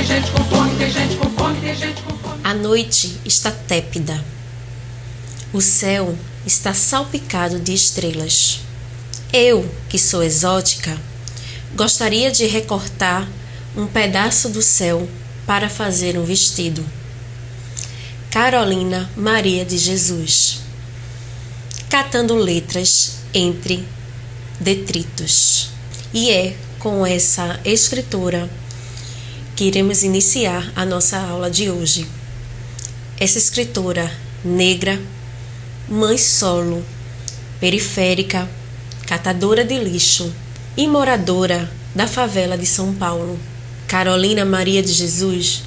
tem gente com fome, tem gente com fome, tem gente com fome. A noite está tépida. O céu está salpicado de estrelas. Eu, que sou exótica, gostaria de recortar um pedaço do céu para fazer um vestido. Carolina Maria de Jesus. Catando letras entre detritos. E é com essa escritora que iremos iniciar a nossa aula de hoje. Essa escritora negra, mãe solo, periférica, catadora de lixo e moradora da favela de São Paulo. Carolina Maria de Jesus,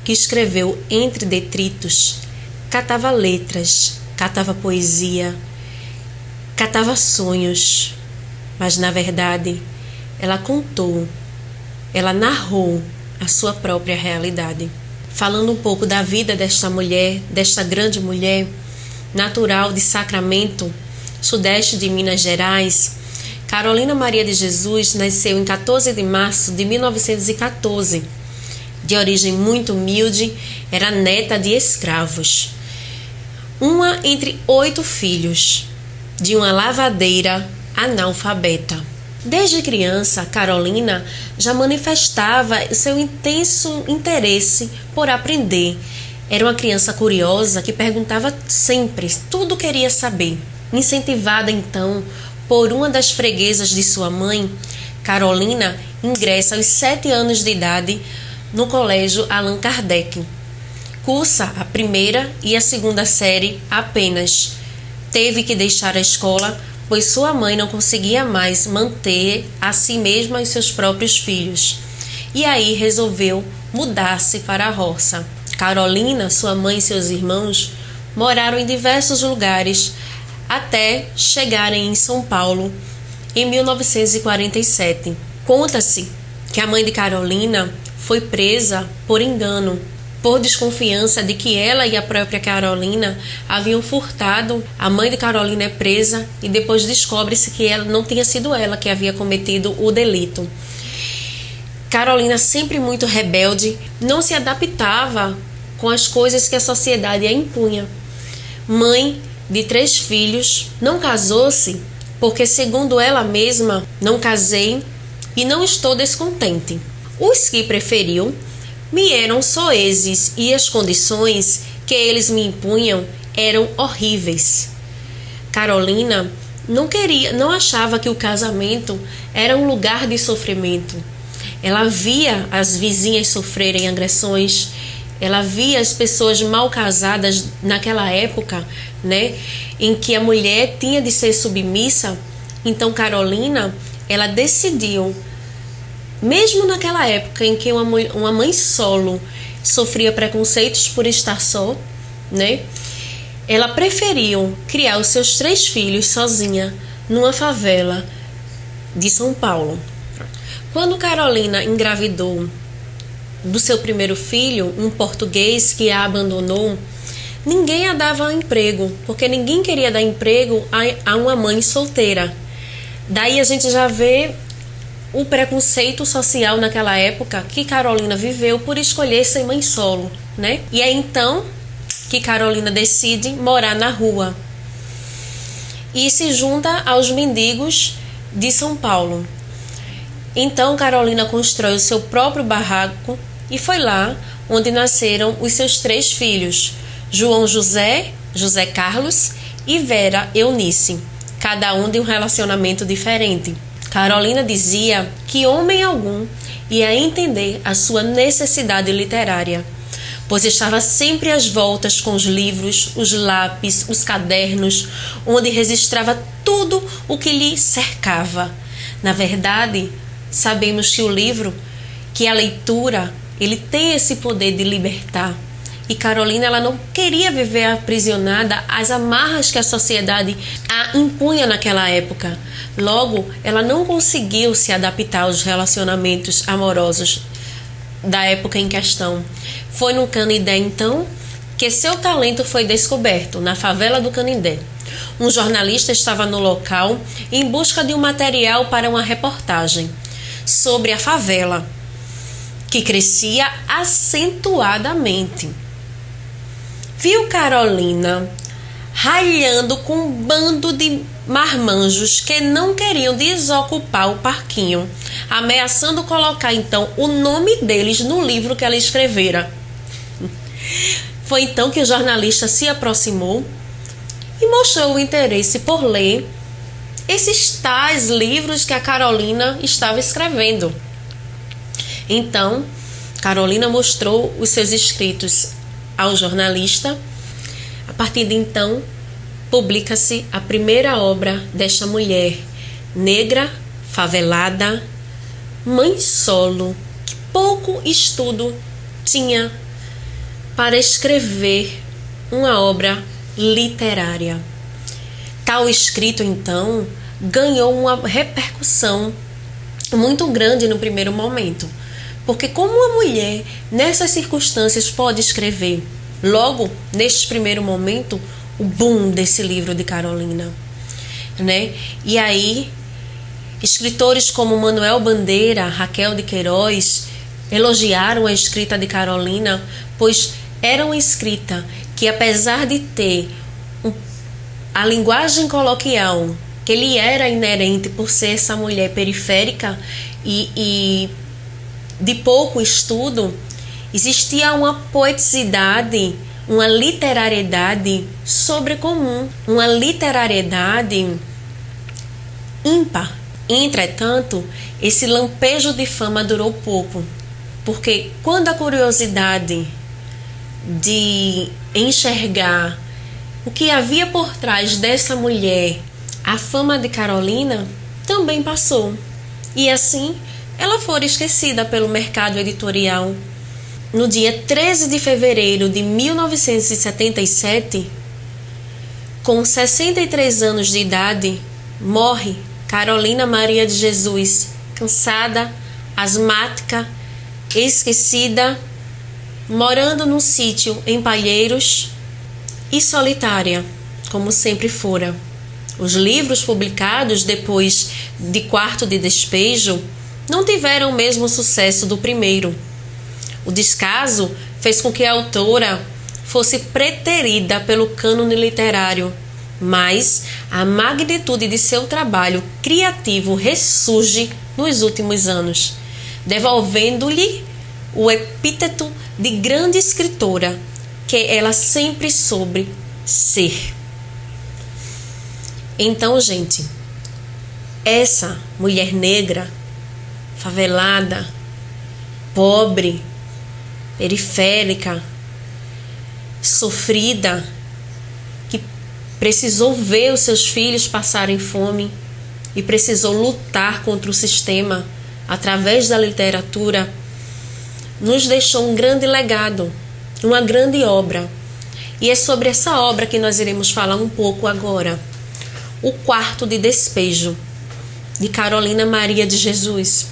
que escreveu entre detritos, catava letras, catava poesia, catava sonhos, mas na verdade ela contou, ela narrou a sua própria realidade. Falando um pouco da vida desta mulher, desta grande mulher, natural de Sacramento, sudeste de Minas Gerais, Carolina Maria de Jesus nasceu em 14 de março de 1914. De origem muito humilde, era neta de escravos. Uma entre 8 filhos, de uma lavadeira analfabeta. Desde criança, Carolina já manifestava seu intenso interesse por aprender. Era uma criança curiosa que perguntava sempre, tudo queria saber. Incentivada então por uma das freguesas de sua mãe, Carolina ingressa aos 7 anos de idade no colégio Allan Kardec. Cursa a primeira e a segunda série apenas. Teve que deixar a escola, pois sua mãe não conseguia mais manter a si mesma e seus próprios filhos. E aí resolveu mudar-se para a roça. Carolina, sua mãe e seus irmãos moraram em diversos lugares até chegarem em São Paulo em 1947. Conta-se que a mãe de Carolina foi presa por engano, por desconfiança de que ela e a própria Carolina haviam furtado. A mãe de Carolina é presa e depois descobre-se que ela não tinha sido ela que havia cometido o delito. Carolina, sempre muito rebelde, não se adaptava com as coisas que a sociedade a impunha. Mãe de 3 filhos, não casou-se porque, segundo ela mesma, não casei e não estou descontente. Os que preferiu me eram soezes e as condições que eles me impunham eram horríveis. Carolina não achava que o casamento era um lugar de sofrimento. Ela via as vizinhas sofrerem agressões, ela via as pessoas mal casadas naquela época, em que a mulher tinha de ser submissa. Então Carolina, ela decidiu, mesmo naquela época em que uma mãe solo sofria preconceitos por estar só, ela preferiu criar os seus 3 filhos sozinha numa favela de São Paulo. Quando Carolina engravidou do seu primeiro filho, um português que a abandonou, ninguém a dava emprego, porque ninguém queria dar emprego a uma mãe solteira. Daí a gente já vê o preconceito social naquela época que Carolina viveu por escolher ser mãe solo, E é então que Carolina decide morar na rua e se junta aos mendigos de São Paulo. Então Carolina constrói o seu próprio barraco e foi lá onde nasceram os seus 3 filhos, João José, José Carlos e Vera Eunice, cada um de um relacionamento diferente. Carolina dizia que homem algum ia entender a sua necessidade literária, pois estava sempre às voltas com os livros, os lápis, os cadernos, onde registrava tudo o que lhe cercava. Na verdade, sabemos que o livro, que a leitura, ele tem esse poder de libertar. E Carolina, ela não queria viver aprisionada às amarras que a sociedade a impunha naquela época. Logo, ela não conseguiu se adaptar aos relacionamentos amorosos da época em questão. Foi no Canindé, então, que seu talento foi descoberto, na favela do Canindé. Um jornalista estava no local em busca de um material para uma reportagem sobre a favela. que crescia acentuadamente. Viu Carolina ralhando com um bando de marmanjos que não queriam desocupar o parquinho, ameaçando colocar então o nome deles no livro que ela escrevera. Foi então que o jornalista se aproximou e mostrou o interesse por ler esses tais livros que a Carolina estava escrevendo. Então, Carolina mostrou os seus escritos ao jornalista. A partir de então, publica-se a primeira obra desta mulher negra, favelada, mãe solo, que pouco estudo tinha para escrever uma obra literária. Tal escrito, então, ganhou uma repercussão muito grande no primeiro momento. Porque como uma mulher, nessas circunstâncias, pode escrever? Logo, neste primeiro momento, o boom desse livro de Carolina, né? E aí, escritores como Manuel Bandeira, Raquel de Queiroz, elogiaram a escrita de Carolina, pois era uma escrita que, apesar de ter a linguagem coloquial que lhe era inerente por ser essa mulher periférica e de pouco estudo, existia uma poeticidade, uma literariedade sobrecomum, uma literariedade ímpar. Entretanto, esse lampejo de fama durou pouco, porque quando a curiosidade de enxergar o que havia por trás dessa mulher, a fama de Carolina também passou. E assim, ela foi esquecida pelo mercado editorial. No dia 13 de fevereiro de 1977, com 63 anos de idade, morre Carolina Maria de Jesus, cansada, asmática, esquecida, morando num sítio em Palheiros e solitária, como sempre fora. Os livros publicados depois de Quarto de Despejo não tiveram o mesmo sucesso do primeiro. O descaso fez com que a autora fosse preterida pelo cânone literário, mas a magnitude de seu trabalho criativo ressurge nos últimos anos, devolvendo-lhe o epíteto de grande escritora que ela sempre soube ser. Então, gente, essa mulher negra, favelada, pobre, periférica, sofrida, que precisou ver os seus filhos passarem fome e precisou lutar contra o sistema através da literatura, nos deixou um grande legado, uma grande obra. E é sobre essa obra que nós iremos falar um pouco agora. O Quarto de Despejo, de Carolina Maria de Jesus.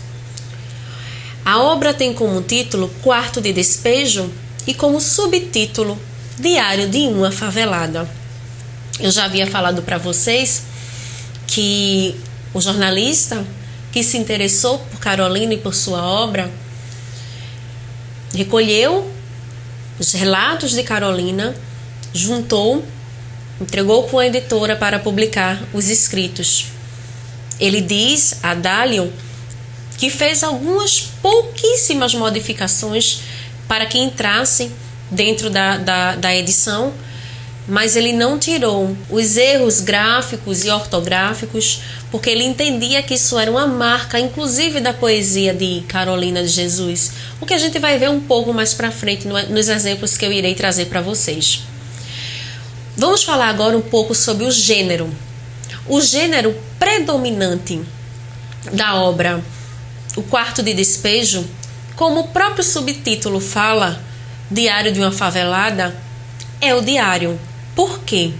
A obra tem como título Quarto de Despejo e como subtítulo Diário de uma Favelada. Eu já havia falado para vocês que o jornalista que se interessou por Carolina e por sua obra recolheu os relatos de Carolina, juntou, entregou com a editora para publicar os escritos. Ele diz, Adálio, que fez algumas pouquíssimas modificações para que entrasse dentro da edição, mas ele não tirou os erros gráficos e ortográficos, porque ele entendia que isso era uma marca, inclusive, da poesia de Carolina de Jesus, o que a gente vai ver um pouco mais para frente nos exemplos que eu irei trazer para vocês. Vamos falar agora um pouco sobre o gênero. O gênero predominante da obra O Quarto de Despejo, como o próprio subtítulo fala, Diário de uma Favelada, é o diário. Por quê?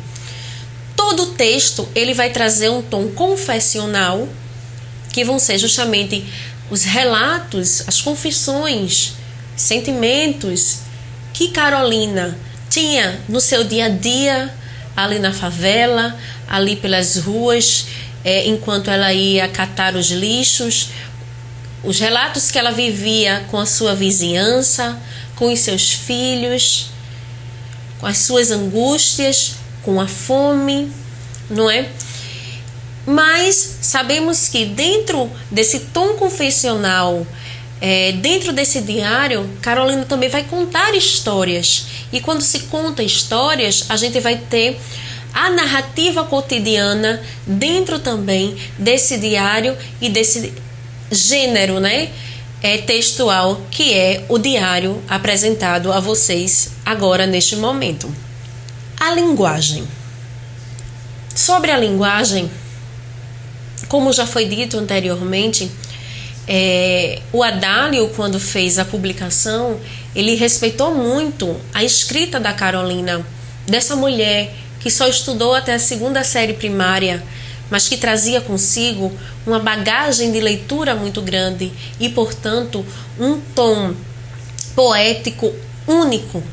Todo o texto ele vai trazer um tom confessional, que vão ser justamente os relatos, as confissões, sentimentos que Carolina tinha no seu dia a dia, ali na favela, ali pelas ruas, enquanto ela ia catar os lixos, os relatos que ela vivia com a sua vizinhança, com os seus filhos, com as suas angústias, com a fome, não é? Mas sabemos que dentro desse tom confessional, dentro desse diário, Carolina também vai contar histórias. E quando se conta histórias, a gente vai ter a narrativa cotidiana dentro também desse diário e desse gênero, né, textual, que é o diário apresentado a vocês agora neste momento. A linguagem. Sobre a linguagem, como já foi dito anteriormente, o Adálio, quando fez a publicação, ele respeitou muito a escrita da Carolina, dessa mulher que só estudou até a 2ª série primária, mas que trazia consigo uma bagagem de leitura muito grande e, portanto, um tom poético único,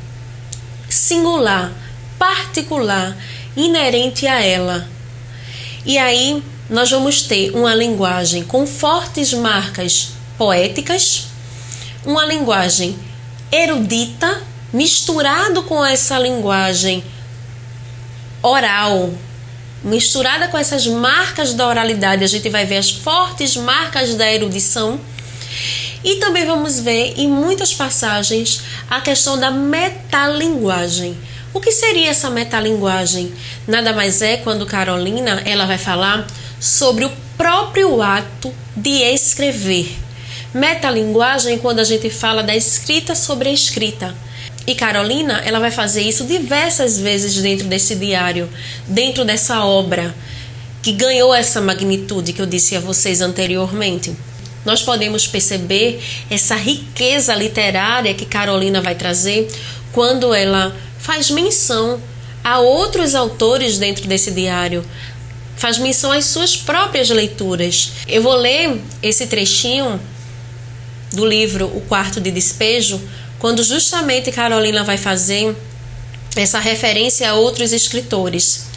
singular, particular, inerente a ela. E aí nós vamos ter uma linguagem com fortes marcas poéticas, uma linguagem erudita, misturado com essa linguagem oral, misturada com essas marcas da oralidade, a gente vai ver as fortes marcas da erudição. E também vamos ver em muitas passagens a questão da metalinguagem. O que seria essa metalinguagem? Nada mais é quando Carolina ela vai falar sobre o próprio ato de escrever. Metalinguagem quando a gente fala da escrita sobre a escrita. E Carolina ela vai fazer isso diversas vezes dentro desse diário, dentro dessa obra que ganhou essa magnitude que eu disse a vocês anteriormente. Nós podemos perceber essa riqueza literária que Carolina vai trazer quando ela faz menção a outros autores dentro desse diário, faz menção às suas próprias leituras. Eu vou ler esse trechinho do livro O Quarto de Despejo, quando justamente Carolina vai fazer essa referência a outros escritores.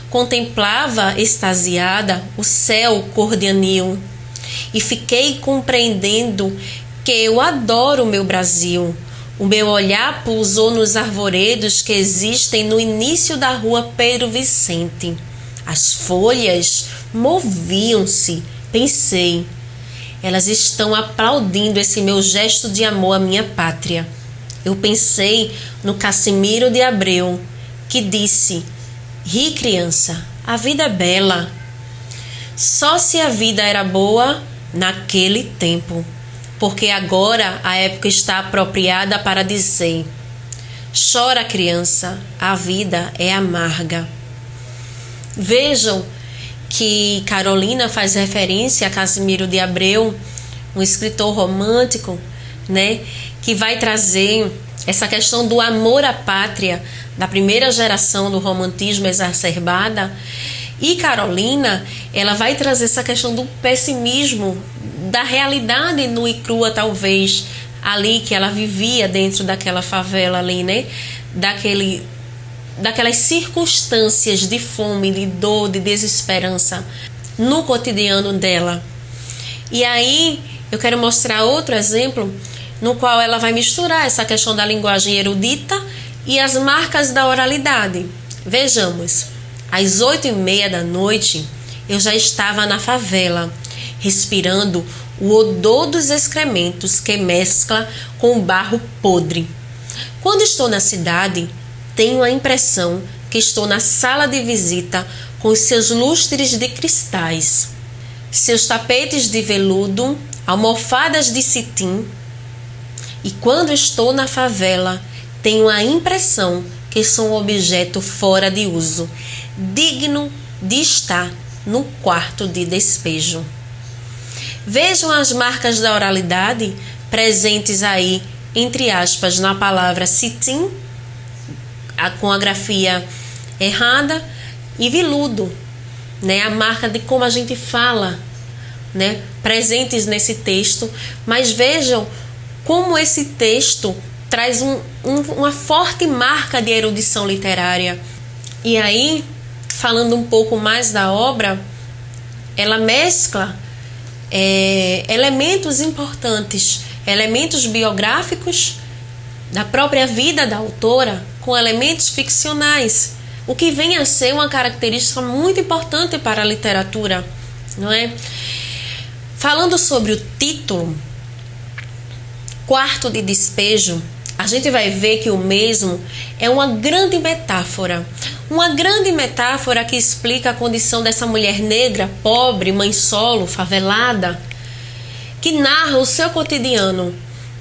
Contemplava extasiada o céu cor de anil e fiquei compreendendo que eu adoro o meu Brasil. O meu olhar pousou nos arvoredos que existem no início da rua Pedro Vicente. As folhas moviam-se, pensei. Elas estão aplaudindo esse meu gesto de amor à minha pátria. Eu pensei no Cassimiro de Abreu, que disse: ri, criança, a vida é bela. Só se a vida era boa naquele tempo, porque agora a época está apropriada para dizer: chora, criança, a vida é amarga. Vejam que Carolina faz referência a Cassimiro de Abreu, um escritor romântico, né, que vai trazer essa questão do amor à pátria da primeira geração do romantismo exacerbada. E Carolina, ela vai trazer essa questão do pessimismo, da realidade nua e crua, talvez, ali que ela vivia dentro daquela favela ali, né? Daquelas circunstâncias de fome, de dor, de desesperança no cotidiano dela. E aí eu quero mostrar outro exemplo no qual ela vai misturar essa questão da linguagem erudita e as marcas da oralidade. Vejamos, às 8h30 da noite eu já estava na favela, respirando o odor dos excrementos que mescla com o barro podre. Quando estou na cidade, tenho a impressão que estou na sala de visita com os seus lustres de cristais, seus tapetes de veludo, almofadas de cetim. E quando estou na favela, tenho a impressão que sou um objeto fora de uso, digno de estar no quarto de despejo. Vejam as marcas da oralidade presentes aí, entre aspas, na palavra cetim, com a grafia errada, e veludo, né? A marca de como a gente fala, né? Presentes nesse texto. Mas vejam como esse texto traz uma forte marca de erudição literária. E aí, falando um pouco mais da obra, ela mescla elementos importantes, elementos biográficos da própria vida da autora com elementos ficcionais, o que vem a ser uma característica muito importante para a literatura, não é? Falando sobre o título, Quarto de Despejo, a gente vai ver que o mesmo é uma grande metáfora que explica a condição dessa mulher negra, pobre, mãe solo, favelada, que narra o seu cotidiano.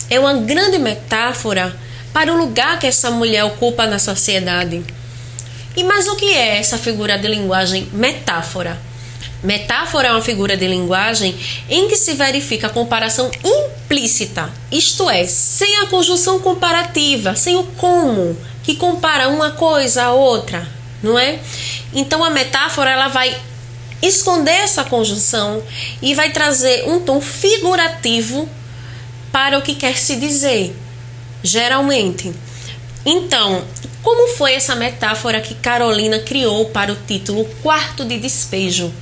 É uma grande metáfora para o lugar que essa mulher ocupa na sociedade. E mas o que é essa figura de linguagem metáfora? Metáfora é uma figura de linguagem em que se verifica a comparação implícita, isto é, sem a conjunção comparativa, sem o como, que compara uma coisa a outra, não é? Então a metáfora ela vai esconder essa conjunção e vai trazer um tom figurativo para o que quer se dizer, geralmente. Então, como foi essa metáfora que Carolina criou para o título Quarto de Despejo?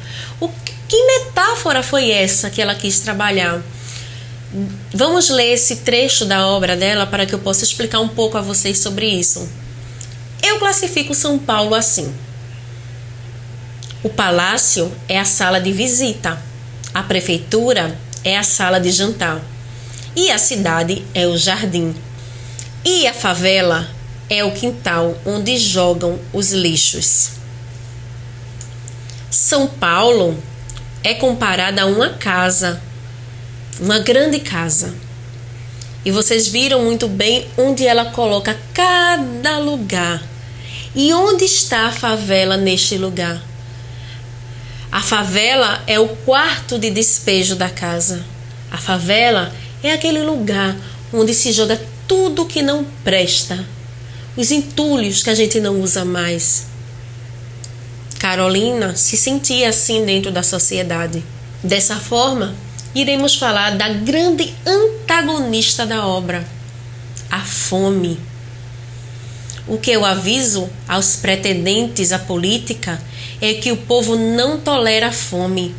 Que metáfora foi essa que ela quis trabalhar? Vamos ler esse trecho da obra dela para que eu possa explicar um pouco a vocês sobre isso. Eu classifico São Paulo assim. O palácio é a sala de visita, a prefeitura é a sala de jantar e a cidade é o jardim. E a favela é o quintal onde jogam os lixos. São Paulo é comparada a uma casa, uma grande casa. E vocês viram muito bem onde ela coloca cada lugar. E onde está a favela neste lugar? A favela é o quarto de despejo da casa. A favela é aquele lugar onde se joga tudo que não presta, os entulhos que a gente não usa mais. Carolina se sentia assim dentro da sociedade. Dessa forma, iremos falar da grande antagonista da obra, a fome. O que eu aviso aos pretendentes à política é que o povo não tolera a fome.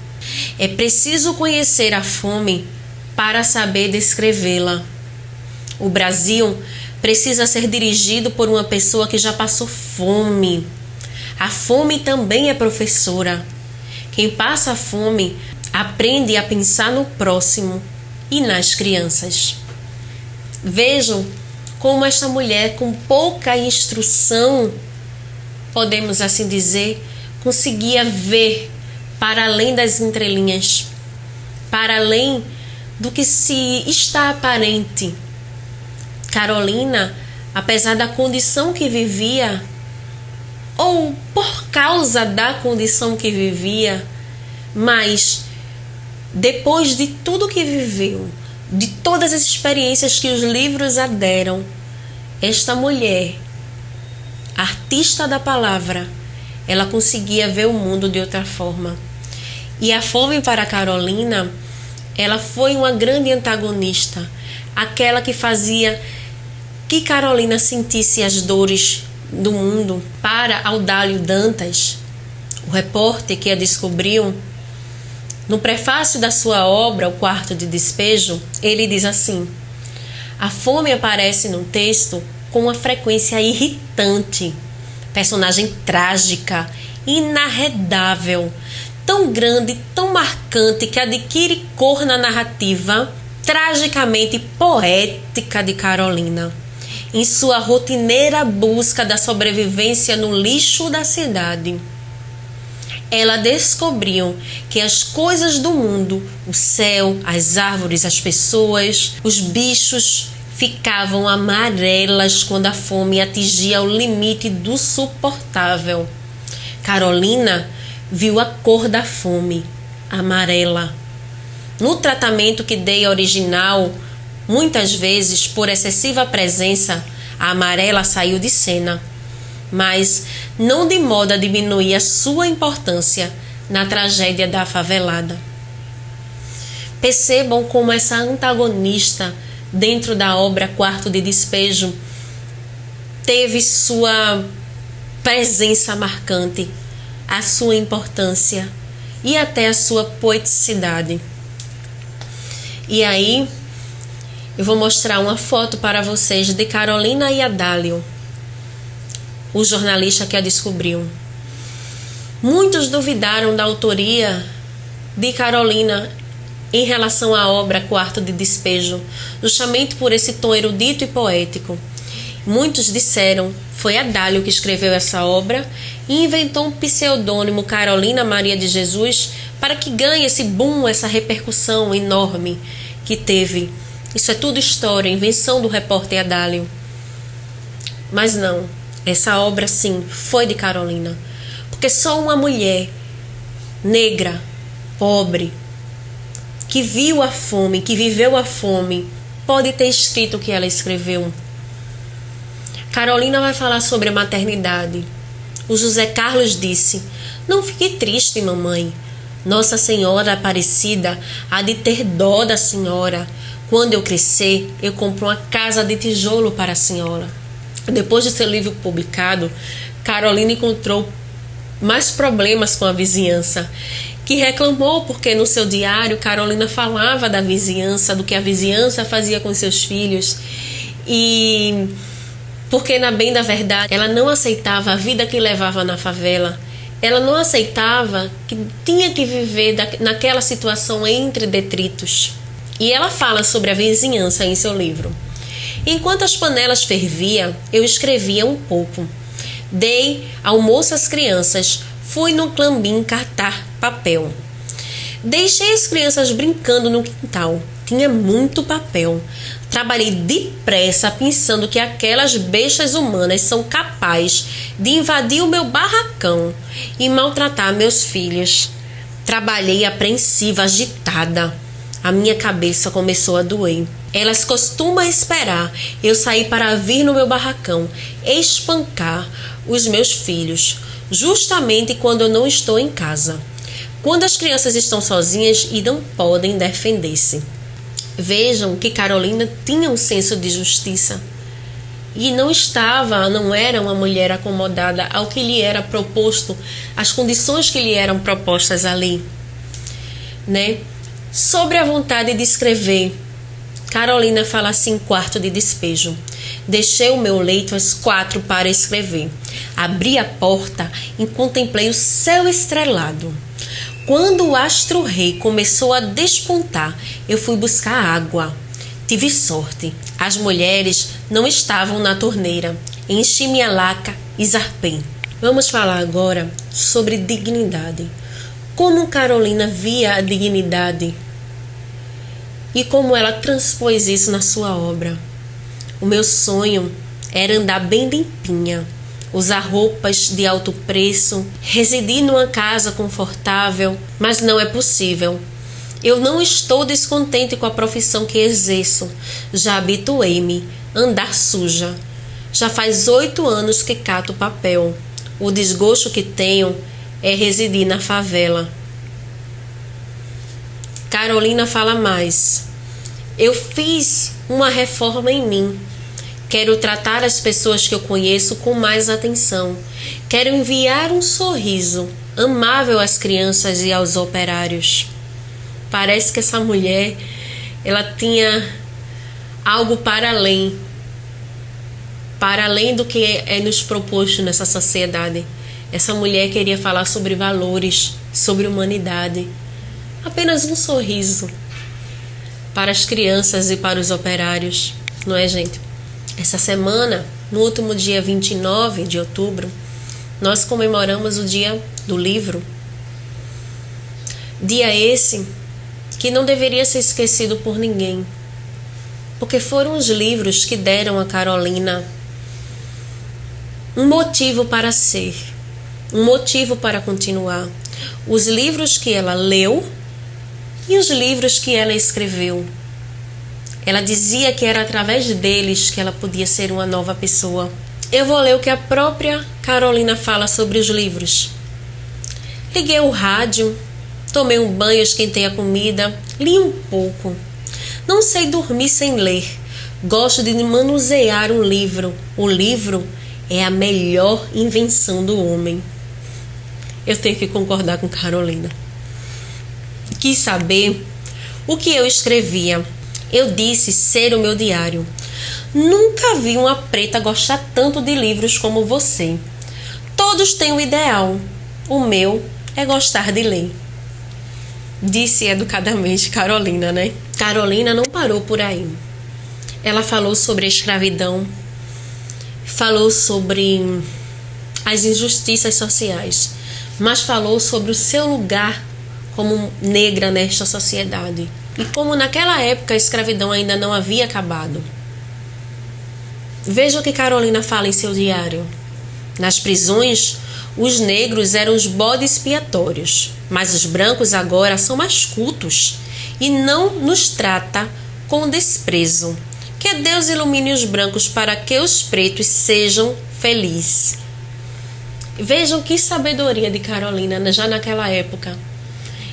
É preciso conhecer a fome para saber descrevê-la. O Brasil precisa ser dirigido por uma pessoa que já passou fome. A fome também é professora. Quem passa fome aprende a pensar no próximo e nas crianças. Vejam como esta mulher com pouca instrução, podemos assim dizer, conseguia ver para além das entrelinhas, para além do que se está aparente. Carolina, apesar da condição que vivia, ou por causa da condição que vivia, mas depois de tudo que viveu, de todas as experiências que os livros a deram, esta mulher, artista da palavra, ela conseguia ver o mundo de outra forma. E a fome para Carolina, ela foi uma grande antagonista, aquela que fazia que Carolina sentisse as dores do mundo. Para Audálio Dantas, o repórter que a descobriu, no prefácio da sua obra, O Quarto de Despejo, ele diz assim: a fome aparece no texto com uma frequência irritante, personagem trágica, inarredável, tão grande, tão marcante que adquire cor na narrativa tragicamente poética de Carolina. Em sua rotineira busca da sobrevivência no lixo da cidade, ela descobriu que as coisas do mundo, o céu, as árvores, as pessoas, os bichos, ficavam amarelas quando a fome atingia o limite do suportável. Carolina viu a cor da fome, amarela. No tratamento que dei original, muitas vezes, por excessiva presença, a amarela saiu de cena, mas não de modo a diminuir a sua importância na tragédia da favelada. Percebam como essa antagonista dentro da obra Quarto de Despejo teve sua presença marcante, a sua importância e até a sua poeticidade. E aí eu vou mostrar uma foto para vocês de Carolina e Adálio, o jornalista que a descobriu. Muitos duvidaram da autoria de Carolina em relação à obra Quarto de Despejo, justamente por esse tom erudito e poético. Muitos disseram foi Adálio que escreveu essa obra e inventou um pseudônimo Carolina Maria de Jesus para que ganhe esse boom, essa repercussão enorme que teve. Isso é tudo história, invenção do repórter Adálio. Mas não, essa obra sim foi de Carolina, porque só uma mulher negra, pobre, que viu a fome, que viveu a fome, pode ter escrito o que ela escreveu. Carolina vai falar sobre a maternidade. O José Carlos disse: não fique triste, mamãe. Nossa Senhora Aparecida há de ter dó da senhora. Quando eu crescer, eu compro uma casa de tijolo para a senhora. Depois de seu livro publicado, Carolina encontrou mais problemas com a vizinhança, que reclamou porque no seu diário Carolina falava da vizinhança, do que a vizinhança fazia com seus filhos, e porque na bem da verdade ela não aceitava a vida que levava na favela. Ela não aceitava que tinha que viver naquela situação entre detritos. E ela fala sobre a vizinhança em seu livro. Enquanto as panelas ferviam, eu escrevia um pouco. Dei almoço às crianças, fui no Clambim catar papel. Deixei as crianças brincando no quintal. Tinha muito papel. Trabalhei depressa pensando que aquelas bestas humanas são capazes de invadir o meu barracão e maltratar meus filhos. Trabalhei apreensiva, agitada. A minha cabeça começou a doer. Elas costumam esperar eu sair para vir no meu barracão espancar os meus filhos, justamente quando eu não estou em casa, quando as crianças estão sozinhas e não podem defender-se. Vejam que Carolina tinha um senso de justiça e não era uma mulher acomodada ao que lhe era proposto, às condições que lhe eram propostas ali, né? Sobre a vontade de escrever, Carolina fala assim em Quarto de Despejo: deixei o meu leito às 4 para escrever. Abri a porta e contemplei o céu estrelado. Quando o astro-rei começou a despontar, eu fui buscar água. Tive sorte. As mulheres não estavam na torneira. Enchi minha laca e zarpei. Vamos falar agora sobre dignidade. Como Carolina via a dignidade e como ela transpôs isso na sua obra. O meu sonho era andar bem limpinha, usar roupas de alto preço, residir numa casa confortável, mas não é possível. Eu não estou descontente com a profissão que exerço. Já habituei-me a andar suja. Já faz 8 anos que cato papel. O desgosto que tenho é residir na favela. Carolina fala mais: eu fiz uma reforma em mim. Quero tratar as pessoas que eu conheço com mais atenção. Quero enviar um sorriso amável às crianças e aos operários. Parece que essa mulher, ela tinha algo para além do que é nos proposto nessa sociedade. Essa mulher queria falar sobre valores, sobre humanidade. Apenas um sorriso para as crianças e para os operários, não é, gente? Essa semana, no último dia 29 de outubro, nós comemoramos o Dia do Livro. Dia esse que não deveria ser esquecido por ninguém, porque foram os livros que deram a Carolina um motivo para ser, um motivo para continuar. Os livros que ela leu e os livros que ela escreveu. Ela dizia que era através deles que ela podia ser uma nova pessoa. Eu vou ler o que a própria Carolina fala sobre os livros. Liguei o rádio, tomei um banho, esquentei a comida, li um pouco. Não sei dormir sem ler. Gosto de manusear um livro. O livro é a melhor invenção do homem. Eu tenho que concordar com Carolina. Quis saber o que eu escrevia. Eu disse ser o meu diário. Nunca vi uma preta gostar tanto de livros como você. Todos têm um ideal. O meu é gostar de ler. Disse educadamente Carolina, né? Carolina não parou por aí. Ela falou sobre a escravidão, falou sobre as injustiças sociais, mas falou sobre o seu lugar como negra nesta sociedade. E como naquela época a escravidão ainda não havia acabado. Veja o que Carolina fala em seu diário. Nas prisões, os negros eram os bodes expiatórios, mas os brancos agora são mais cultos e não nos trata com desprezo. Que Deus ilumine os brancos para que os pretos sejam felizes. Vejam que sabedoria de Carolina já naquela época.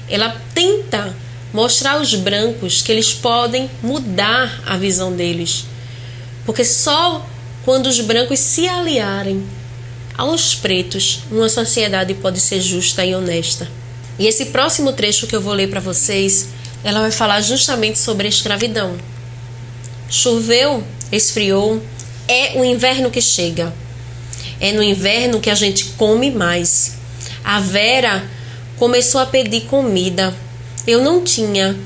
Ela tenta mostrar aos brancos que eles podem mudar a visão deles. Porque só quando os brancos se aliarem aos pretos, uma sociedade pode ser justa e honesta. E esse próximo trecho que eu vou ler para vocês, ela vai falar justamente sobre a escravidão. Choveu, esfriou, é o inverno que chega. É no inverno que a gente come mais. A Vera começou a pedir comida. Eu não tinha.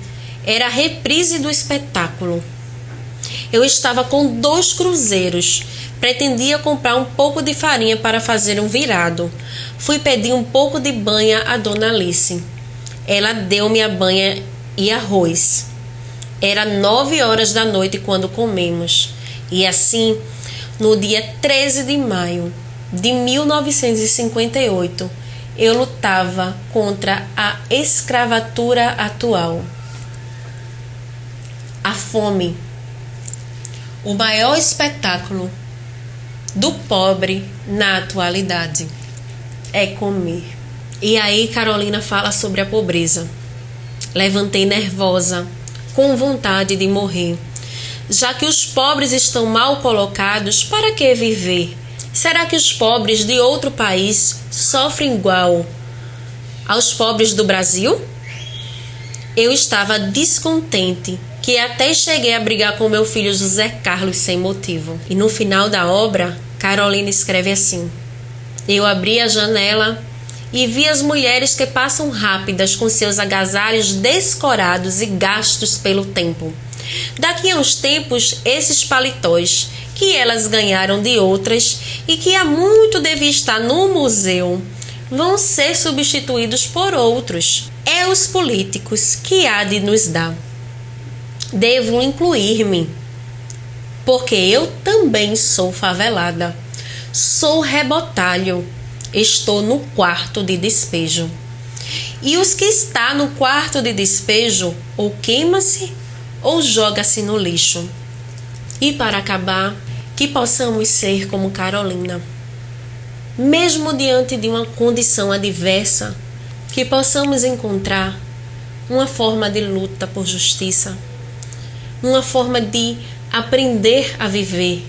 Era a reprise do espetáculo. Eu estava com 2 cruzeiros. Pretendia comprar um pouco de farinha para fazer um virado. Fui pedir um pouco de banha à dona Alice. Ela deu-me a banha e arroz. Era 9 horas da noite quando comemos. E assim, no dia 13 de maio de 1958, eu lutava contra a escravatura atual. A fome. O maior espetáculo do pobre na atualidade é comer. E aí Carolina fala sobre a pobreza. Levantei nervosa, com vontade de morrer. Já que os pobres estão mal colocados, para que viver? Será que os pobres de outro país sofrem igual aos pobres do Brasil? Eu estava descontente, que até cheguei a brigar com meu filho José Carlos sem motivo. E no final da obra, Carolina escreve assim: eu abri a janela e vi as mulheres que passam rápidas com seus agasalhos descorados e gastos pelo tempo. Daqui a uns tempos, esses paletós que elas ganharam de outras e que há muito devia estar no museu, vão ser substituídos por outros. É os políticos que há de nos dar. Devo incluir-me, porque eu também sou favelada. Sou rebotalho. Estou no quarto de despejo. E os que está no quarto de despejo ou queima-se ou joga-se no lixo. E para acabar, que possamos ser como Carolina. Mesmo diante de uma condição adversa, que possamos encontrar uma forma de luta por justiça, uma forma de aprender a viver.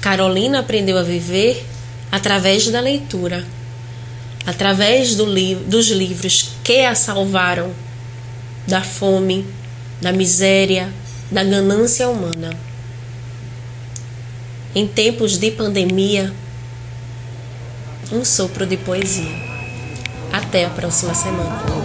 Carolina aprendeu a viver através da leitura, através dos livros que a salvaram da fome, da miséria, da ganância humana. Em tempos de pandemia, um sopro de poesia. Até a próxima semana.